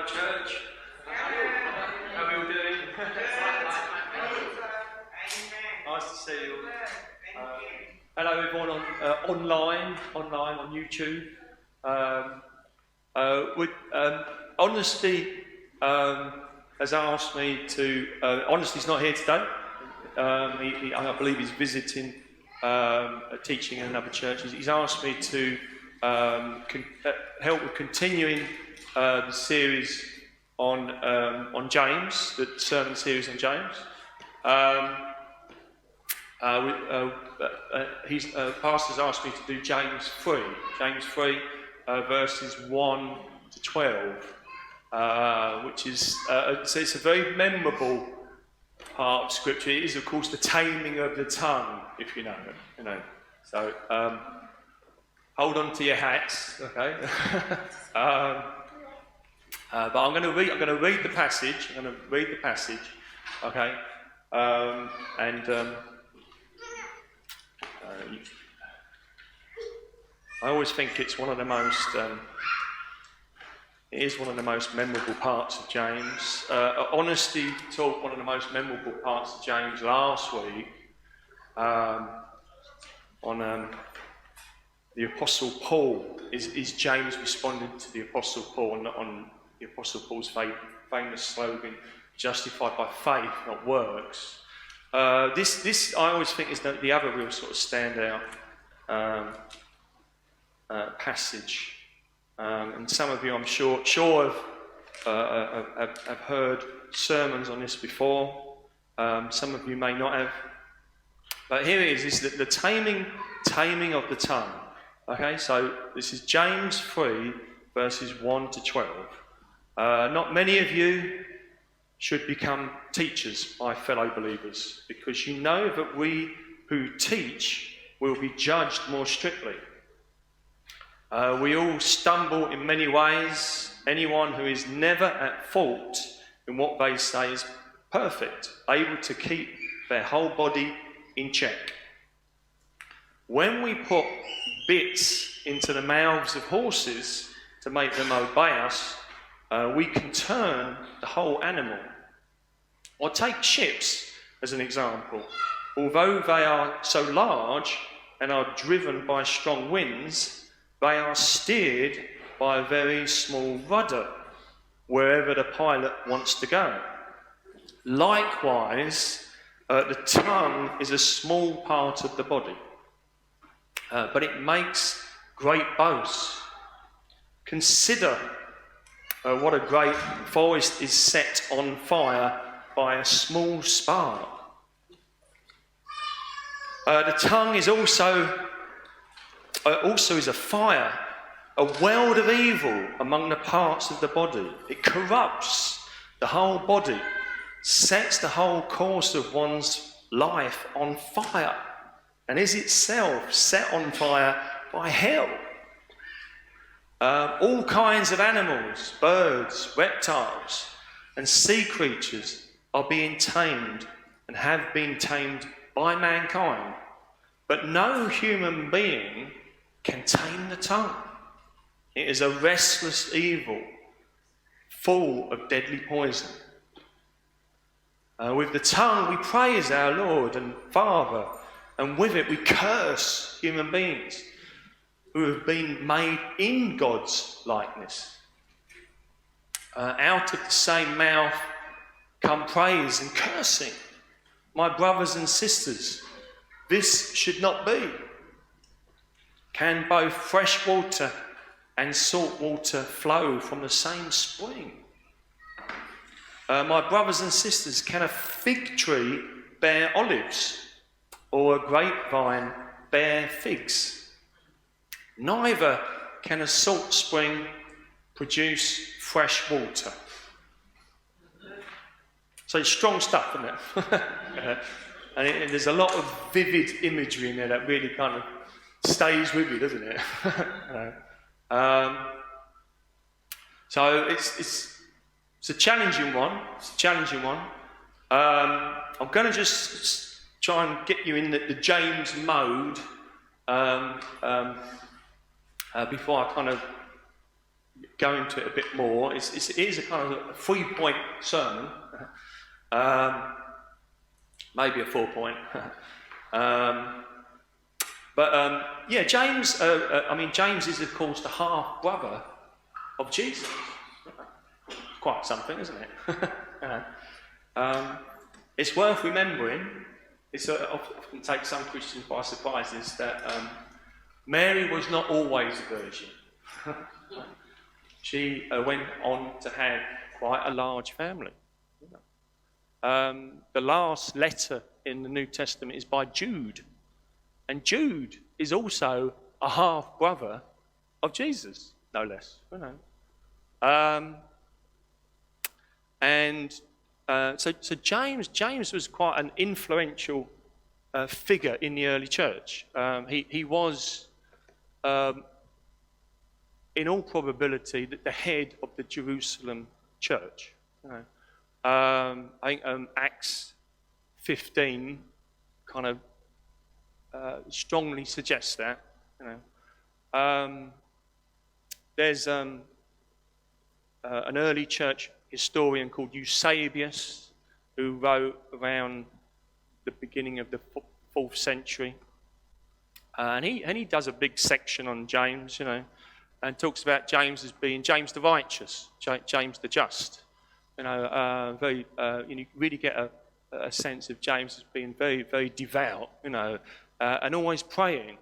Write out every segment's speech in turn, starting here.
Church. How are we all doing? Nice to see you. Hello everyone online on YouTube. Honesty has asked me to. Honesty's not here today. I believe he's visiting, teaching in another church. He's asked me to help with continuing the series on James, the sermon series on James. Pastor's asked me to do James 3, verses 1 to 12, which is it's a very memorable part of Scripture. It is, of course, the taming of the tongue, if you know. So hold on to your hats, okay? But I'm going to read the passage. Okay? I always think it's one of the most. It is one of the most memorable parts of James. Honesty taught one of the most memorable parts of James last week on the Apostle Paul. Is James responding to the Apostle Paul on the Apostle Paul's famous slogan, "Justified by faith, not works"? This I always think is the other real sort of standout passage. And some of you, I'm sure have heard sermons on this before. Some of you may not have. But here it is the taming of the tongue. Okay, so this is James 3, verses 1 to 12. Not many of you should become teachers, my fellow believers, because you know that we who teach will be judged more strictly. We all stumble in many ways. Anyone who is never at fault in what they say is perfect, able to keep their whole body in check. When we put bits into the mouths of horses to make them obey us, we can turn the whole animal. Or take ships as an example. Although they are so large and are driven by strong winds, they are steered by a very small rudder wherever the pilot wants to go. Likewise, the tongue is a small part of the body, but it makes great boasts. Consider what a great forest is set on fire by a small spark. The tongue is also is a fire, a world of evil among the parts of the body. It corrupts the whole body, sets the whole course of one's life on fire, and is itself set on fire by hell. All kinds of animals, birds, reptiles, and sea creatures are being tamed and have been tamed by mankind. But no human being can tame the tongue. It is a restless evil, full of deadly poison. With the tongue we praise our Lord and Father, and with it we curse human beings who have been made in God's likeness. Out of the same mouth come praise and cursing. My brothers and sisters, this should not be. Can both fresh water and salt water flow from the same spring? My brothers and sisters, can a fig tree bear olives, or a grapevine bear figs? Neither can a salt spring produce fresh water. So it's strong stuff, isn't it? And there's a lot of vivid imagery in there that really kind of stays with you, doesn't it? So it's a challenging one. I'm going to just try and get you in the James mode before I kind of go into it a bit more. It is a kind of a 3-point sermon, maybe a 4-point. Yeah, James. James is of course the half brother of Jesus. Quite something, isn't it? It's worth remembering. It often takes some Christians by surprise is that Mary was not always a virgin. She went on to have quite a large family. The last letter in the New Testament is by Jude. And Jude is also a half-brother of Jesus, no less. So James was quite an influential figure in the early church. He was, in all probability, the head of the Jerusalem church. I think Acts 15 kind of strongly suggests that. There's an early church historian called Eusebius who wrote around the beginning of the 4th century, and he does a big section on James, and talks about James as being James the righteous, James the just. You really get a sense of James as being very, very devout, and always praying.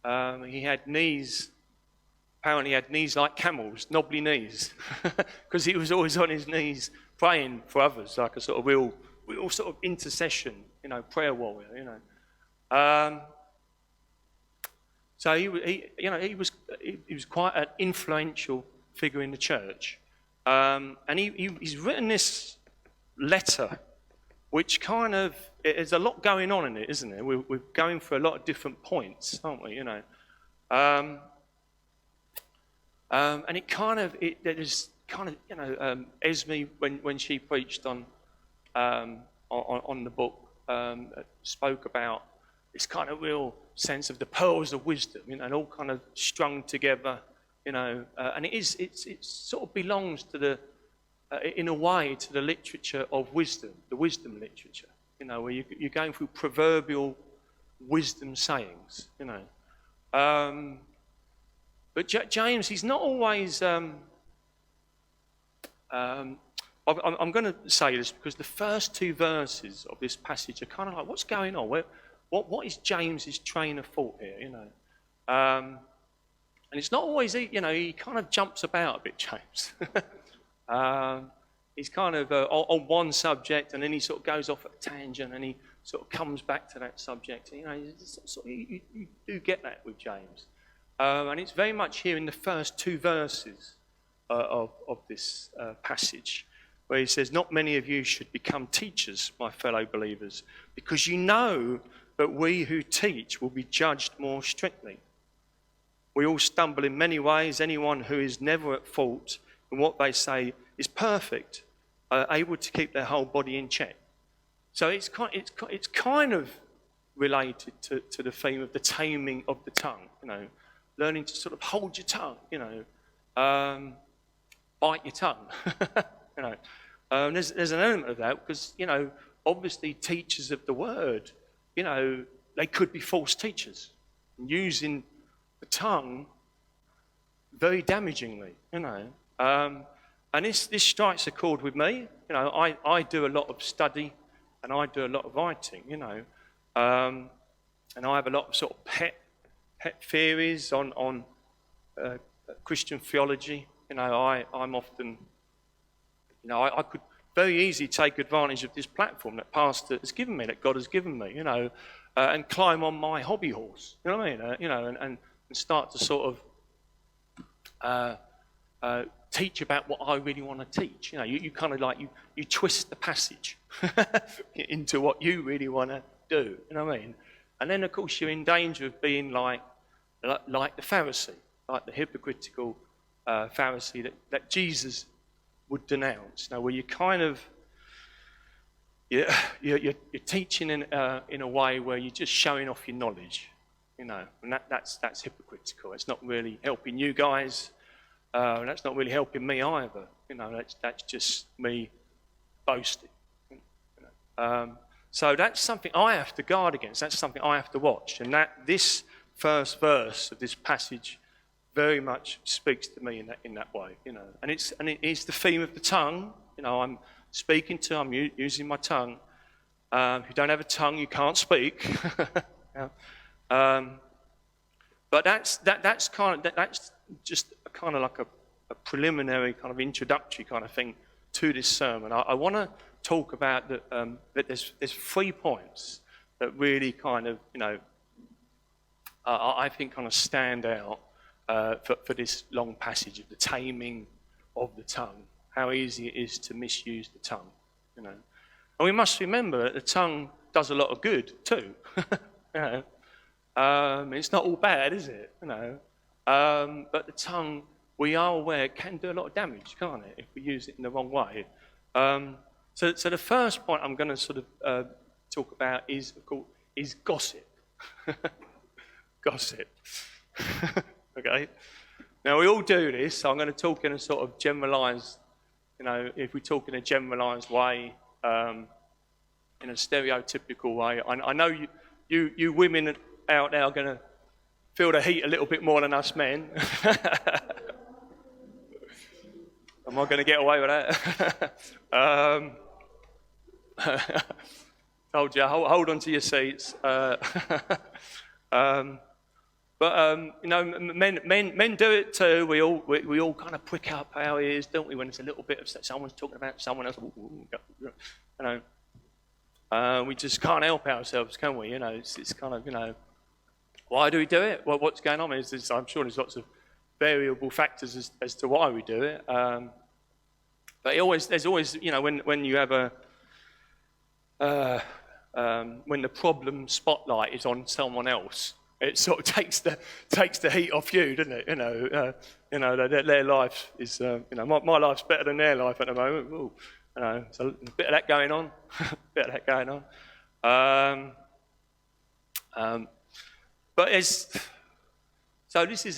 He had knees. Apparently, he had knees like camels, knobbly knees, because he was always on his knees praying for others, like a sort of real sort of intercession, prayer warrior, So he was quite an influential figure in the church, and he's written this letter, which kind of there's a lot going on in it, isn't there? We're going through a lot of different points, aren't we? And Esme, when she preached on the book, spoke about this kind of real sense of the pearls of wisdom, and all kind of strung together, and it sort of belongs to the, in a way, to the literature of wisdom, the wisdom literature, where you're going through proverbial wisdom sayings, But James, he's not always. I'm going to say this because the first 2 verses of this passage are kind of like, what's going on? What is James's train of thought here? And it's not always. He kind of jumps about a bit, James. He's kind of on one subject, and then he sort of goes off at a tangent, and he sort of comes back to that subject. You do get that with James. And it's very much here in the first 2 verses of this passage, where he says, "Not many of you should become teachers, my fellow believers, because you know that we who teach will be judged more strictly. We all stumble in many ways. Anyone who is never at fault in what they say is perfect, able to keep their whole body in check." So it's kind of related to the theme of the taming of the tongue, learning to sort of hold your tongue, bite your tongue. There's an element of that because, obviously teachers of the word, they could be false teachers, using the tongue very damagingly, And this strikes a chord with me. I do a lot of study and I do a lot of writing, and I have a lot of sort of pet theories on Christian theology. I'm often, I could very easily take advantage of this platform that Pastor has given me, that God has given me, and climb on my hobby horse, and start to sort of teach about what I really want to teach. You kind of like, you twist the passage into what you really want to do, And then, of course, you're in danger of being like the Pharisee, like the hypocritical Pharisee that Jesus would denounce. Where you kind of you're teaching in a way where you're just showing off your knowledge, and that's hypocritical. It's not really helping you guys. And that's not really helping me either. That's just me boasting. So that's something I have to guard against. That's something I have to watch. And this first verse of this passage very much speaks to me in that way. And it is the theme of the tongue. I'm speaking I'm using my tongue. If you don't have a tongue, you can't speak. But that's just kind of like a preliminary kind of introductory kind of thing to this sermon. I want to talk about that there's 3 points that really kind of I think kind of stand out for this long passage of the taming of the tongue. How easy it is to misuse the tongue, And we must remember that the tongue does a lot of good too. It's not all bad, is it? But the tongue, we are aware, it can do a lot of damage, can't it, if we use it in the wrong way. So the first point I'm going to sort of talk about is gossip. Gossip. Okay. Now we all do this. So I'm going to talk in a sort of generalised, if we talk in a generalised way, in a stereotypical way. I know you women out there are going to feel the heat a little bit more than us men. Am I going to get away with that? Told you, hold on to your seats. Men do it too. We all kind of prick up our ears, don't we, when it's a little bit of someone's talking about someone else. We just can't help ourselves, can we? It's kind of, why do we do it? Well, what's going on is I'm sure there's lots of variable factors as to why we do it. But there's always, when you have when the problem spotlight is on someone else, it sort of takes the heat off you, doesn't it? Their life is, my life's better than their life at the moment. Ooh, so a bit of that going on, But this is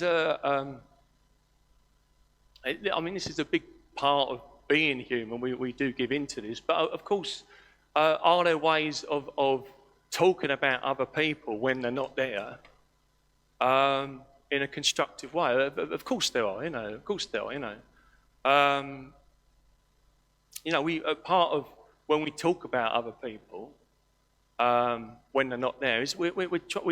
this is a big part of being human. We do give into this, but of course, are there ways of talking about other people when they're not there, in a constructive way? Of course there are. Of course there are. We part of when we talk about other people. When they're not there, is we're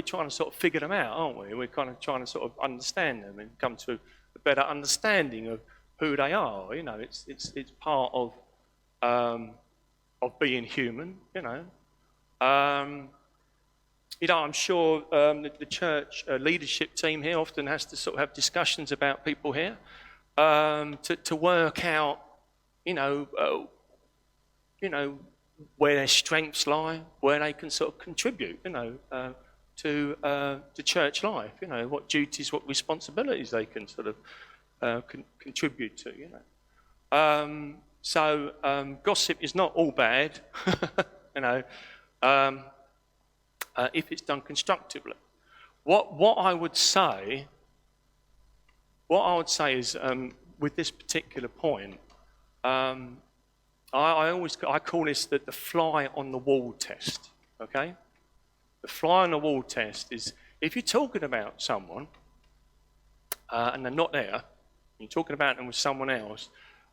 trying to sort of figure them out, aren't we? We're kind of trying to sort of understand them and come to a better understanding of who they are. It's part of being human. I'm sure the church leadership team here often has to sort of have discussions about people here to work out, where their strengths lie, where they can sort of contribute, to church life. What duties, what responsibilities they can sort of contribute to. So gossip is not all bad, if it's done constructively. What I would say is, with this particular point, I call this the fly on the wall test, okay? The fly on the wall test is if you're talking about someone and they're not there, you're talking about them with someone else,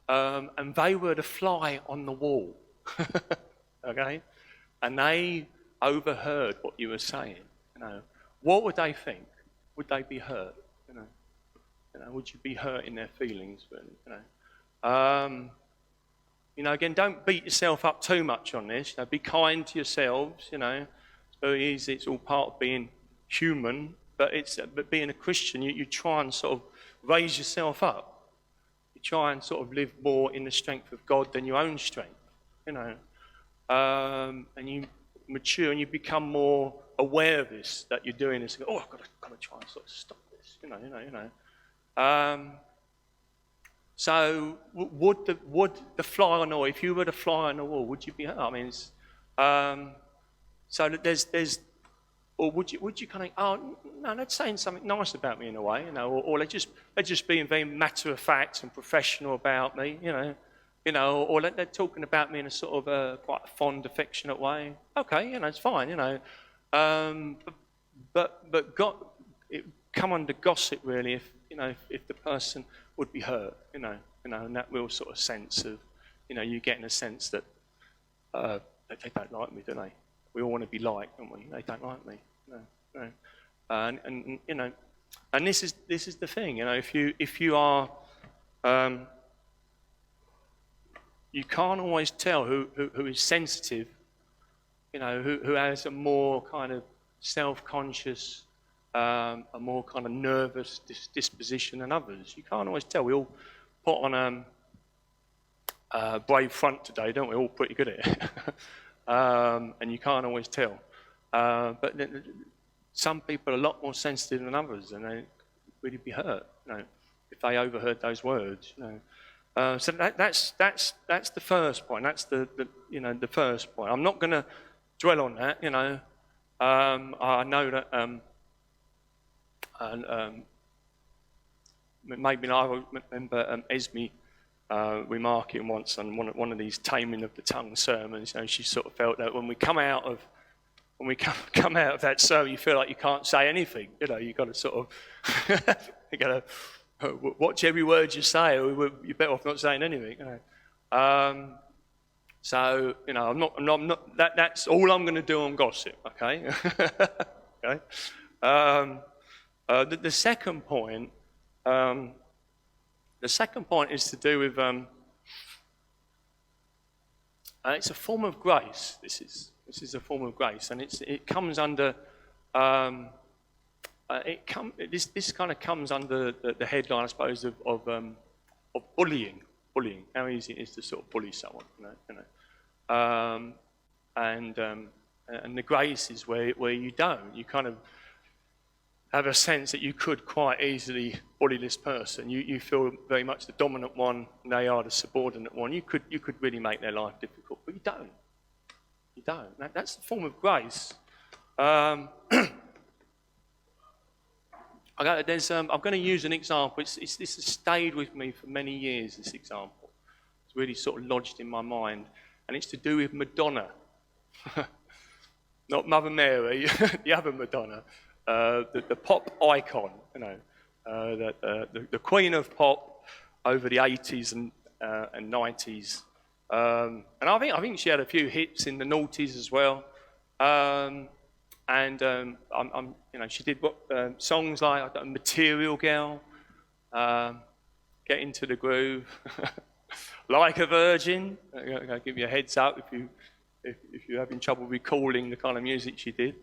and they were the fly on the wall, okay? And they overheard what you were saying, what would they think? Would they be hurt? Would you be hurting their feelings? Again, don't beat yourself up too much on this. Be kind to yourselves. It's very easy. It's all part of being human. But being a Christian, you try and sort of raise yourself up. You try and sort of live more in the strength of God than your own strength. And you mature and you become more aware of this, that you're doing this. Oh, I've got to try and sort of stop this. So would the fly on the wall, if you were the fly on the wall, would you be hurt? So that there's or would you kind of, oh no, they're saying something nice about me in a way, or they're just being very matter of fact and professional about me, or they're talking about me in a sort of quite a fond, affectionate way. Okay, it's fine, but it come under gossip really if the person would be hurt, and that real sort of sense of, you getting a sense that they don't like me, do they? We all want to be liked, don't we? They don't like me. No. And this is the thing, if you are, you can't always tell who is sensitive, who has a more kind of self-conscious, a more kind of nervous disposition than others. You can't always tell. We all put on a brave front today, don't we? All pretty good at it. And you can't always tell. But some people are a lot more sensitive than others, and they really be hurt, if they overheard those words. So that's the first point. That's the first point. I'm not going to dwell on that. I know that. Maybe I remember Esme remarking once on one of these Taming of the Tongue sermons. She sort of felt that when we come out of that sermon, you feel like you can't say anything. You got to sort of you got to watch every word you say, or you're better off not saying anything. So I'm not. That's all I'm going to do on gossip. Okay. Okay. The second point. The second point is to do with, it's a form of grace. This is a form of grace, and it comes under, this kind of comes under the headline, I suppose, of bullying. Bullying. How easy it is to sort of bully someone, and the grace is where you don't. You kind of have a sense that you could quite easily bully this person. You feel very much the dominant one, and they are the subordinate one. You could really make their life difficult, but you don't. You don't. That's the form of grace. I'm going to use an example. This has stayed with me for many years, this example. It's really sort of lodged in my mind, and it's to do with Madonna. Not Mother Mary, the other Madonna. The pop icon, the queen of pop over the 80s and 90s, and I think she had a few hits in the noughties as well. She did songs like "Material Girl," "Get Into the Groove," "Like a Virgin." I'll give you a heads up if you're having trouble recalling the kind of music she did.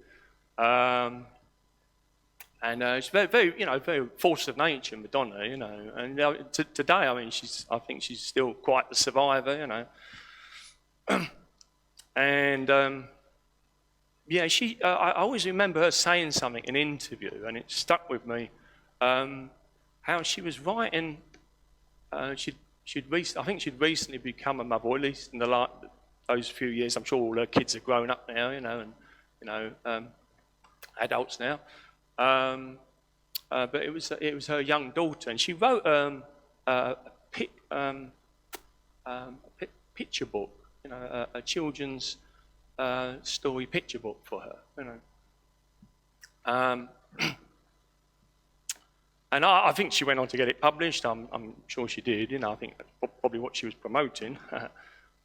And she's very, very force of nature, Madonna, And today, I think she's still quite the survivor, And I always remember her saying something in an interview, and it stuck with me. How she was writing. I think she'd recently become a mother, or at least in those few years. I'm sure all her kids are grown up now, and adults now. But it was her young daughter, and she wrote a picture book, a children's story picture book for her, and I think she went on to get it published. I'm sure she did. I think that's probably what she was promoting.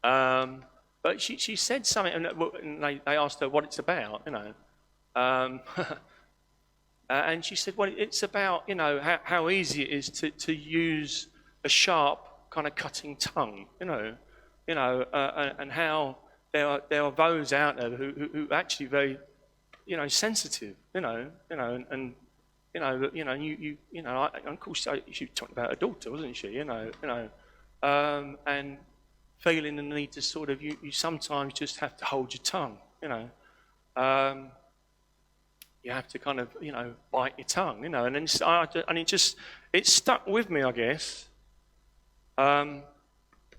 But she said something, and they asked her what it's about, And she said, well, it's about, how easy it is to use a sharp kind of cutting tongue, and how there are those out there who are actually very, sensitive, and of course she talked about her daughter, wasn't she, and feeling the need to sort of, you sometimes just have to hold your tongue, You have to kind of, bite your tongue, and it stuck with me, I guess,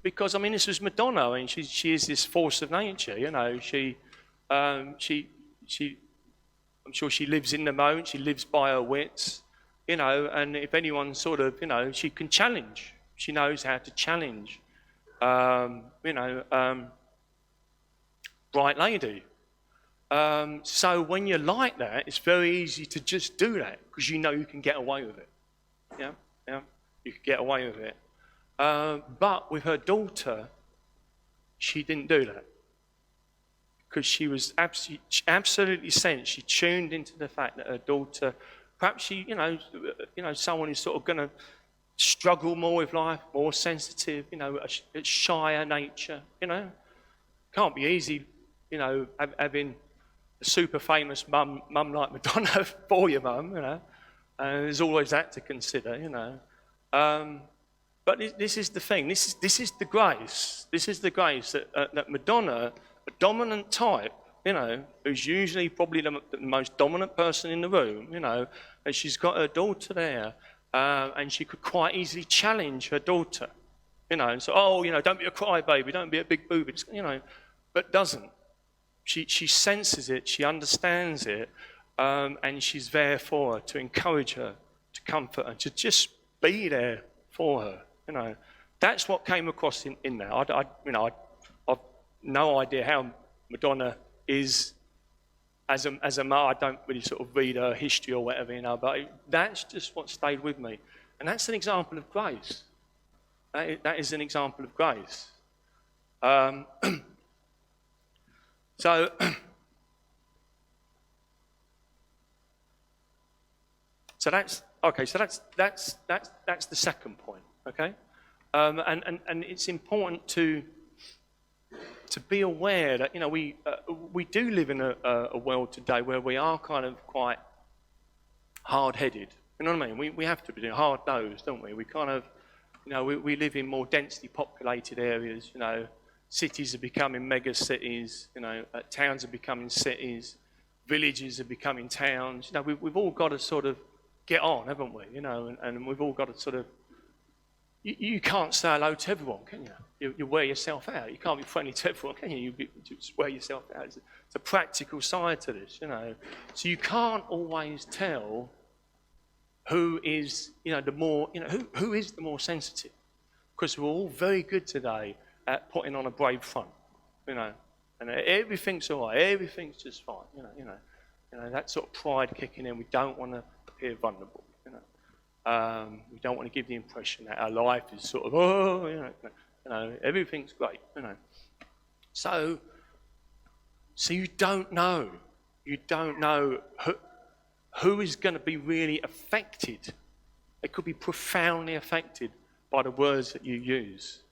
because this was Madonna. She is this force of nature, She I'm sure she lives in the moment, she lives by her wits, and if anyone sort of, she can challenge. She knows how to challenge, bright lady. So when you're like that, it's very easy to just do that because you know you can get away with it. Yeah, you can get away with it. But with her daughter, she didn't do that because she was absolutely sensed. She tuned into the fact that her daughter, perhaps she, someone who's sort of going to struggle more with life, more sensitive, a shyer nature. Can't be easy, having a super famous mum like Madonna for your mum, and there's always that to consider, But this is the thing. This is the grace. This is the grace that Madonna, a dominant type, who's usually probably the most dominant person in the room, and she's got her daughter there, and she could quite easily challenge her daughter, and so, don't be a crybaby, don't be a big booby, but doesn't. She senses it, she understands it, and she's there for her, to encourage her, to comfort her, to just be there for her. That's what came across in there. I've no idea how Madonna is as a mother. I don't really sort of read her history or whatever, but that's just what stayed with me. And that's an example of grace. That is an example of grace. So that's okay. So that's the second point. Okay, and it's important to be aware that we do live in a world today where we are kind of quite hard-headed. You know what I mean? We have to be hard-nosed, don't we? We kind of we live in more densely populated areas. Cities are becoming mega cities. Towns are becoming cities. Villages are becoming towns. We've all got to sort of get on, haven't we? And we've all got to sort of. You can't say hello to everyone, can you? You wear yourself out. You can't be friendly to everyone, can you? You just wear yourself out. It's a practical side to this, So you can't always tell who is, the more, who is the more sensitive. Because we're all very good today at putting on a brave front, and everything's all right. Everything's just fine, that sort of pride kicking in. We don't want to appear vulnerable, we don't want to give the impression that our life is sort of, everything's great, So you don't know. You don't know who is going to be really affected. They could be profoundly affected by the words that you use.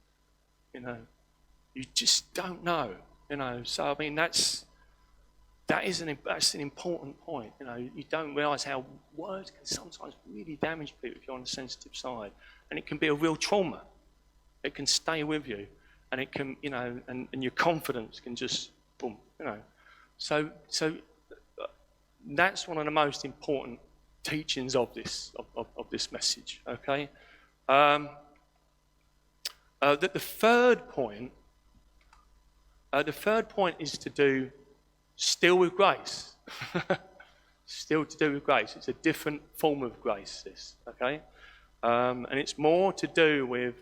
You just don't know. So I mean that's an important point. You don't realise how words can sometimes really damage people if you're on the sensitive side, and it can be a real trauma. It can stay with you, and it can, and your confidence can just boom, So that's one of the most important teachings of this message. Okay. The third point is to do still with grace. Still to do with grace. It's a different form of grace, this, okay? And it's more to do with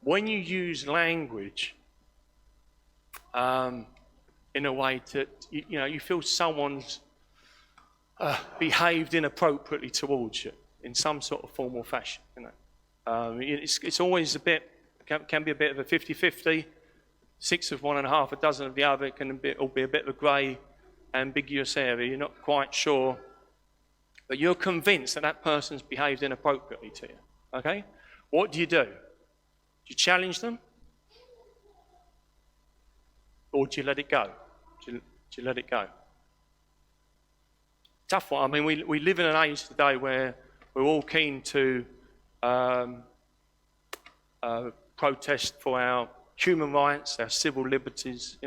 when you use language in a way to, you feel someone's behaved inappropriately towards you in some sort of formal fashion, It's always can be a bit of a 50-50, 6 of one and half a dozen of the other. It can be a bit of a grey, ambiguous area. You're not quite sure, but you're convinced that person's behaved inappropriately to you. Okay? What do? Do you challenge them? Or do you let it go? Do you let it go? Tough one. I mean, we live in an age today where we're all keen to protest for our human rights, our civil liberties,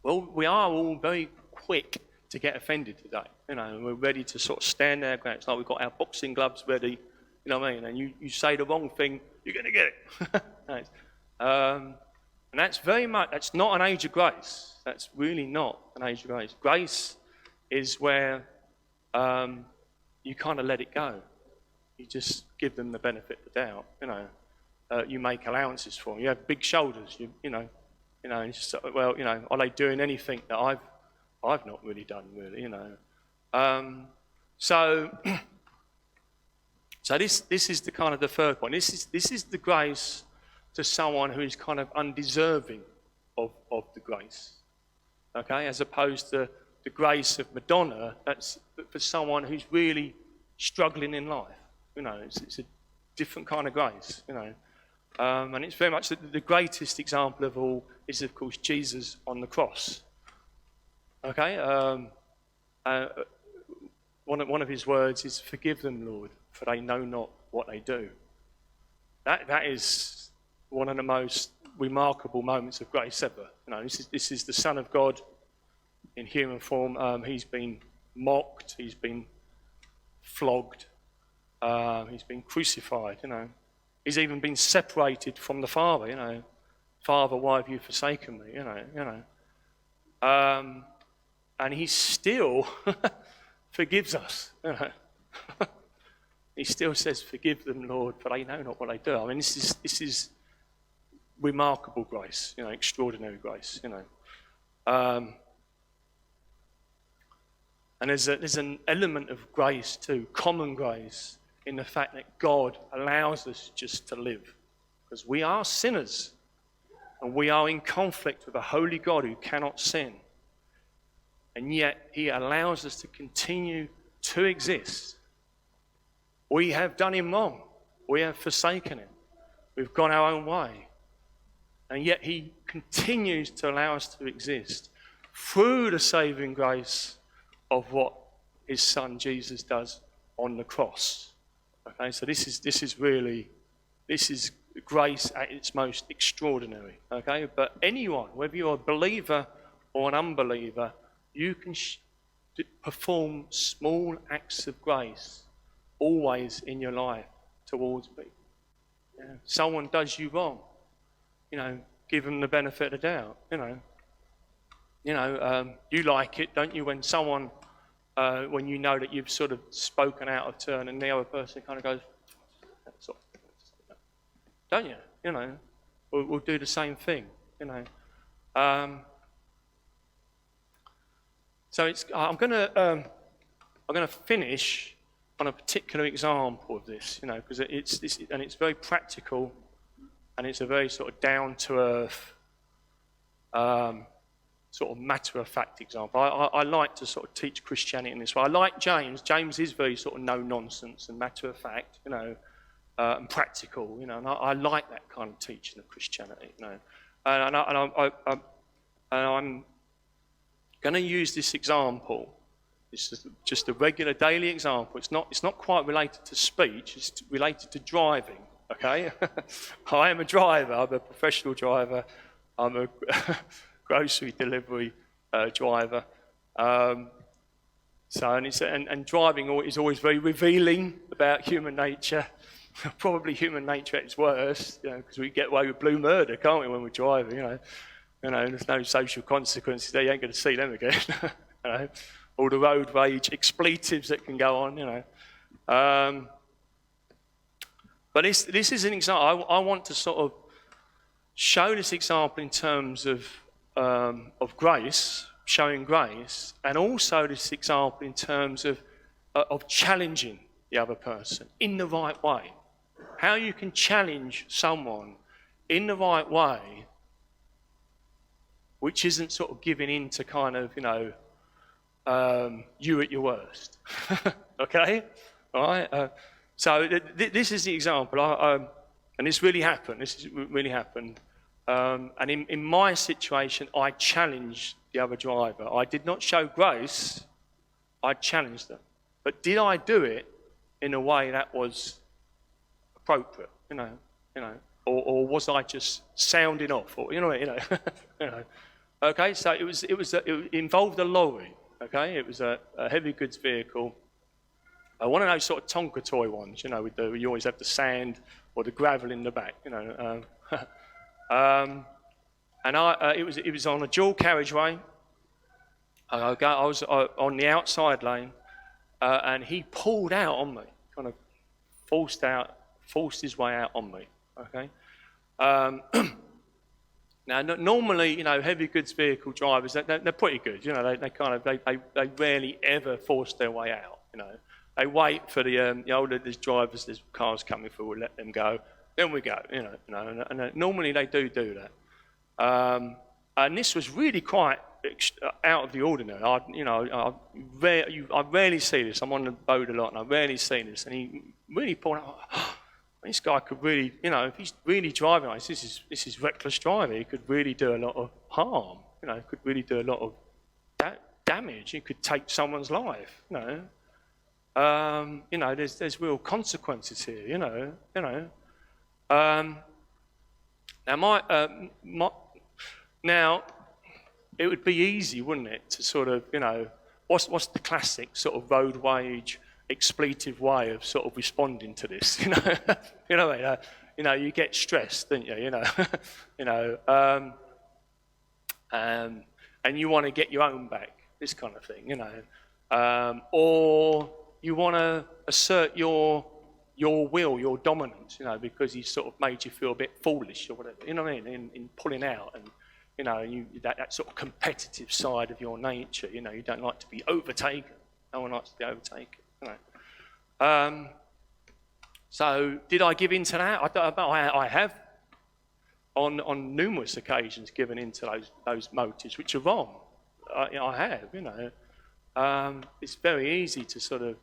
Well, we are all very quick to get offended today, and we're ready to sort of stand our ground. It's like we've got our boxing gloves ready, you know what I mean? And you say the wrong thing, you're going to get it. And that's not an age of grace. That's really not an age of grace. Grace is where you kind of let it go. You just give them the benefit of the doubt, you make allowances for them. You have big shoulders, and it's just, well, are they doing anything that I've not really done, really, So this is the kind of the third point. This is the grace to someone who is kind of undeserving of the grace, okay, as opposed to the grace of Madonna. That's for someone who's really struggling in life. It's a different kind of grace, and it's very much the greatest example of all is, of course, Jesus on the cross. Okay, one of his words is, "Forgive them, Lord, for they know not what they do." That is one of the most remarkable moments of grace ever. This is the Son of God in human form. He's been mocked, he's been flogged, he's been crucified. He's even been separated from the Father. Father, why have you forsaken me? And he still forgives us. He still says, "Forgive them, Lord, for they know not what they do." I mean, this is remarkable grace, extraordinary grace, And there's an element of grace too, common grace, in the fact that God allows us just to live, because we are sinners, and we are in conflict with a holy God who cannot sin, and yet He allows us to continue to exist. We have done Him wrong. We have forsaken Him. We've gone our own way. And yet He continues to allow us to exist through the saving grace of what His Son Jesus does on the cross. Okay, so this is grace at its most extraordinary. Okay, but anyone, whether you're a believer or an unbeliever, you can perform small acts of grace always in your life towards people. Someone does you wrong, give them the benefit of the doubt. You like it, don't you, when someone, when you know that you've sort of spoken out of turn, and the other person kind of goes, don't you? We'll do the same thing. So I'm going to finish on a particular example of this, because it's very practical, and it's a very sort of down to earth, sort of matter-of-fact example. I like to sort of teach Christianity in this way. I like James. James is very sort of no-nonsense and matter-of-fact, and practical, and I like that kind of teaching of Christianity, And I'm going to use this example. This is just a regular daily example. It's not quite related to speech. It's related to driving. Okay, I am a driver. I'm a professional driver. I'm a grocery delivery driver. And driving is always very revealing about human nature. Probably human nature at its worst, because we get away with blue murder, can't we, when we're driving? There's no social consequences there. You ain't going to see them again. All the road rage expletives that can go on. But this is an example. I want to sort of show this example in terms of grace, showing grace, and also this example in terms of challenging the other person in the right way. How you can challenge someone in the right way, which isn't sort of giving in to kind of, you at your worst. Okay? All right? So this is the example. And this really happened. And in my situation, I challenged the other driver. I did not show grace. I challenged them. But did I do it in a way that was appropriate? Or was I just sounding off? Or Okay, so it involved a lorry. Okay, it was a heavy goods vehicle. One of those sort of Tonka toy ones, you always have the sand or the gravel in the back, And it was on a dual carriageway, I was on the outside lane, and he pulled out on me, kind of forced his way out on me. Okay. Now, normally, heavy goods vehicle drivers, they're pretty good. They rarely ever force their way out. They wait for the older there's drivers, there's cars coming through, we'll let them go, then we go. And normally they do that. And this was really quite out of the ordinary. I rarely see this. I'm on the boat a lot, and I rarely see this. And he really pulled out. This guy could really, if he's really driving like this, this is reckless driving. He could really do a lot of harm. Could really do a lot of damage. He could take someone's life. There's real consequences here. Now it would be easy, wouldn't it, to sort of, what's the classic sort of road rage expletive way of sort of responding to this? You get stressed, don't you? And you want to get your own back, this kind of thing, or you want to assert your will, your dominance, because he sort of made you feel a bit foolish or whatever, in pulling out, and that sort of competitive side of your nature, you don't like to be overtaken. No one likes to be overtaken. So did I give in to that? I have on numerous occasions given in to those motives, which are wrong. I have. It's very easy to sort of,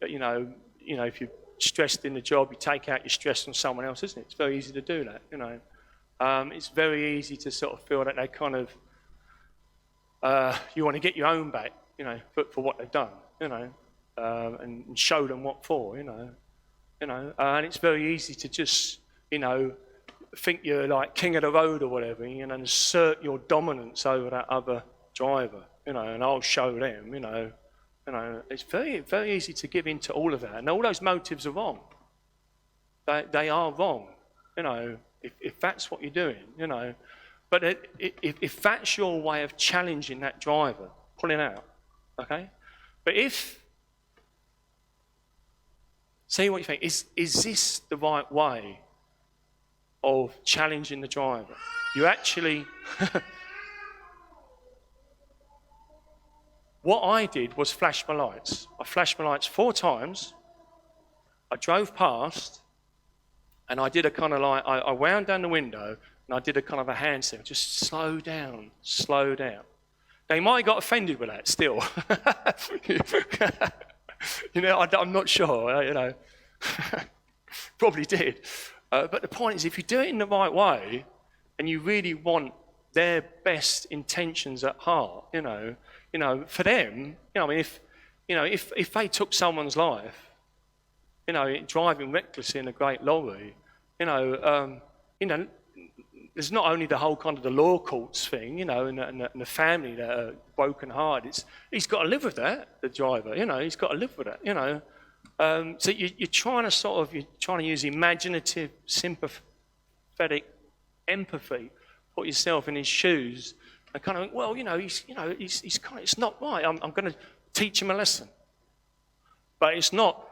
if you're stressed in the job, you take out your stress on someone else, isn't it? It's very easy to do that. It's very easy to sort of feel that they kind of, you want to get your own back, for what they've done, and show them what for, and it's very easy to just, think you're like king of the road or whatever, and assert your dominance over that other driver, and I'll show them, it's very, very easy to give in to all of that, and all those motives are wrong. They are wrong, if that's what you're doing, but if that's your way of challenging that driver, pulling out, okay, but see what you think. Is this the right way of challenging the driver? You actually... What I did was flash my lights. I flashed my lights 4 times. I drove past, and I did a kind of like... I wound down the window, and I did a kind of a hand signal. Just slow down, slow down. They might have got offended with that still. I'm not sure, probably did. But the point is, if you do it in the right way, and you really want their best intentions at heart, for them, if they took someone's life, driving recklessly in a great lorry, there's not only the whole kind of the law courts thing, and the family that are broken hearted. He's got to live with that, the driver, he's got to live with that, So you're trying to use imaginative, sympathetic empathy, put yourself in his shoes, and kind of, well, he's kind of, it's not right. I'm going to teach him a lesson, but it's not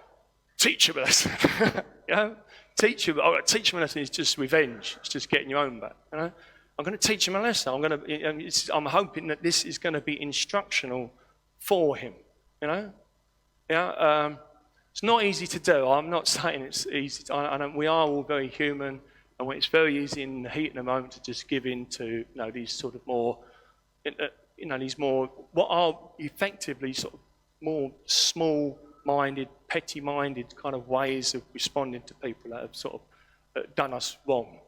teach him a lesson, Teach him a lesson is just revenge. It's just getting your own back. I'm going to teach him a lesson. I'm hoping that this is going to be instructional for him. It's not easy to do. I'm not saying it's easy. We are all very human, and it's very easy in the heat of the moment to just give in to these sort of more, these more what are effectively sort of more small-minded, petty-minded kind of ways of responding to people that have sort of done us wrong,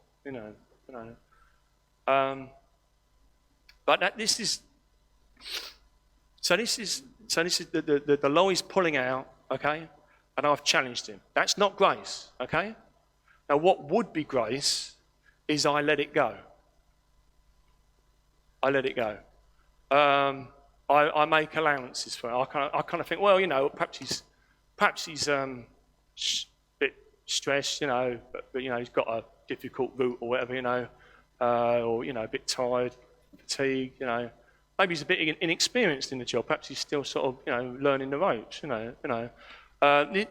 But this is the law is pulling out, okay, and I've challenged him. That's not grace, okay. Now, what would be grace is I let it go. I let it go. I make allowances for it. I kind of think, well, perhaps he's a bit stressed, but he's got a difficult route or whatever, or a bit tired, fatigued, maybe he's a bit inexperienced in the job. Perhaps he's still sort of, learning the ropes.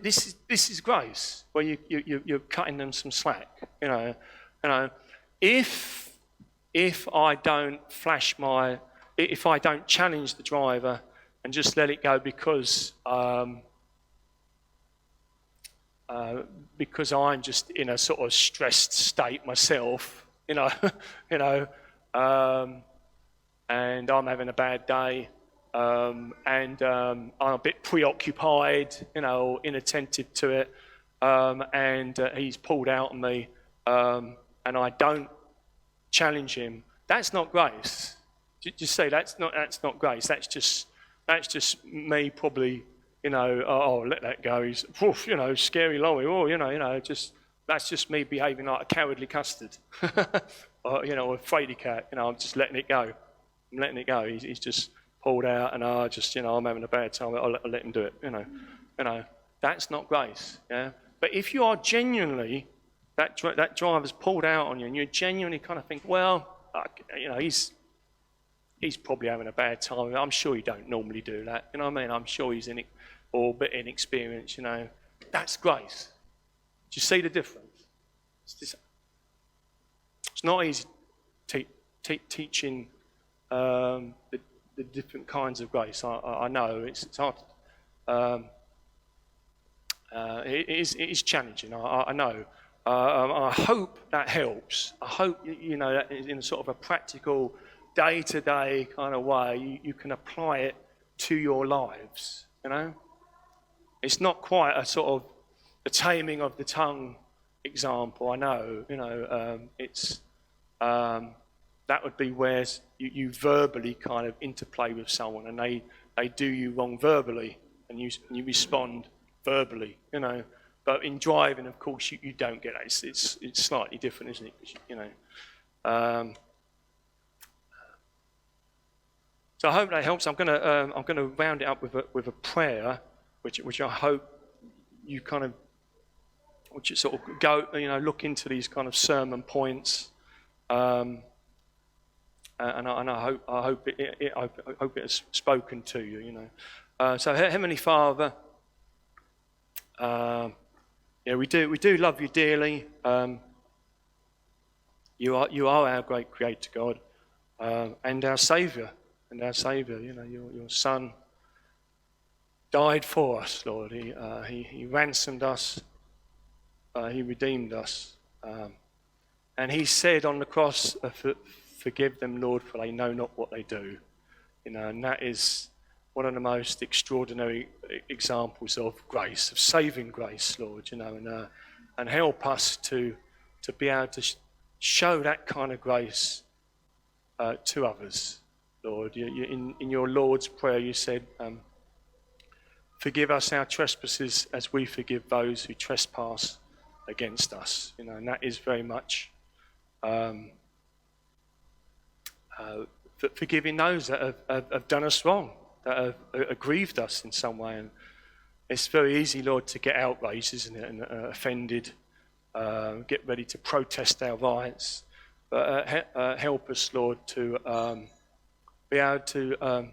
This is grace, where you're cutting them some slack. If I don't if I don't challenge the driver and just let it go because I'm just in a sort of stressed state myself, and I'm having a bad day, and I'm a bit preoccupied, inattentive to it, and he's pulled out on me, and I don't challenge him. That's not grace. Just say that's not grace. That's just me probably. Let that go. He's, scary lorry. That's just me behaving like a cowardly custard, or a fraidy cat. I'm just letting it go. I'm letting it go. He's just pulled out, and I'm having a bad time. I'll let him do it. That's not grace. Yeah. But if you are genuinely that driver's pulled out on you, and you genuinely kind of think, well, he's probably having a bad time. I'm sure he don't normally do that. You know what I mean? I'm sure he's or a bit inexperienced. That's grace. Do you see the difference? It's not easy teaching the different kinds of grace. I know it's hard. It is challenging. I know. I hope that helps. I hope that in sort of a practical, day-to-day kind of way, you can apply it to your lives. It's not quite a sort of the taming of the tongue example. I know. It's that would be where you verbally kind of interplay with someone, and they do you wrong verbally, and you respond verbally. But in driving, of course, you don't get that. It's slightly different, isn't it? So I hope that helps. I'm gonna round it up with a prayer, which I hope you kind of, which you sort of go, look into these kind of sermon points, and I hope it has spoken to you. So Heavenly Father, we do love you dearly. You are our great Creator God, and our Saviour. Your Son died for us, Lord. He ransomed us. He redeemed us. And he said on the cross, forgive them, Lord, for they know not what they do. And that is one of the most extraordinary examples of grace, of saving grace, Lord. And help us to be able to show that kind of grace to others, Lord. In your Lord's Prayer, you said, forgive us our trespasses as we forgive those who trespass against us. And that is very much forgiving those that have done us wrong, that have aggrieved us in some way. And it's very easy, Lord, to get outraged, isn't it, and offended, get ready to protest our rights. But help us, Lord, to be able to,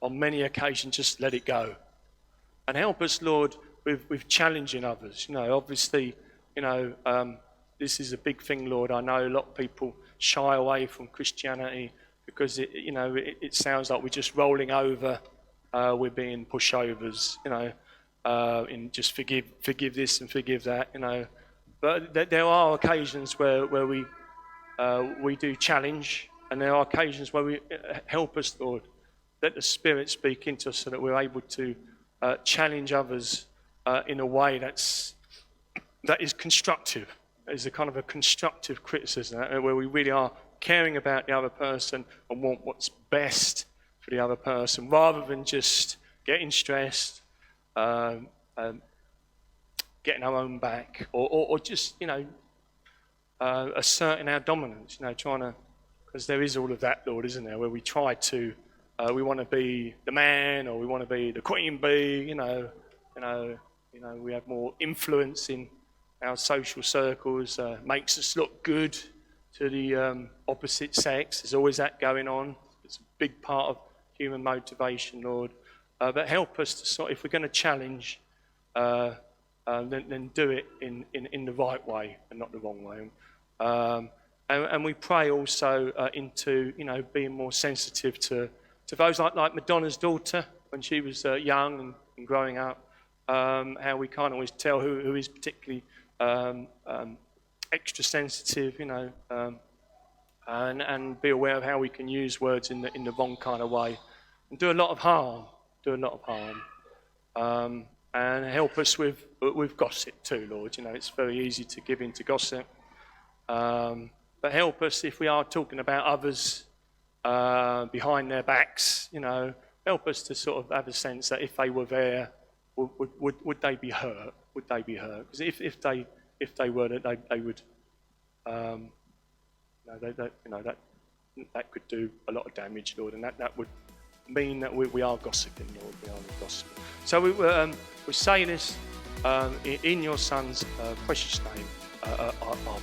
on many occasions, just let it go. And help us, Lord, with challenging others. Obviously, this is a big thing, Lord. I know a lot of people shy away from Christianity because it sounds like we're just rolling over, we're being pushovers, and just forgive this and forgive that, But there are occasions where we do challenge, and there are occasions where we help us, Lord. Let the Spirit speak into us so that we're able to challenge others in a way that is constructive. Is a kind of a constructive criticism, where we really are caring about the other person and want what's best for the other person, rather than just getting stressed, getting our own back, or just asserting our dominance. Trying to, because there is all of that, Lord, isn't there? Where we try to, we want to be the man, or we want to be the queen bee. We have more influence in our social circles, makes us look good opposite sex. There's always that going on. It's a big part of human motivation, Lord. But help us to sort. If we're going to challenge, then do it in the right way and not the wrong way. And we pray also into being more sensitive to those like Madonna's daughter when she was young and growing up. How we can't always tell who is particularly extra sensitive, and be aware of how we can use words in the wrong kind of way and do a lot of harm. And help us with gossip too, Lord. It's very easy to give in to gossip. But help us if we are talking about others behind their backs. Help us to sort of have a sense that if they were there, would they be hurt? Would they be hurt? Because if they were, they would. That could do a lot of damage, Lord, and that would mean that we are gossiping, Lord. We are gossiping. So we say this in your Son's precious name. Amen.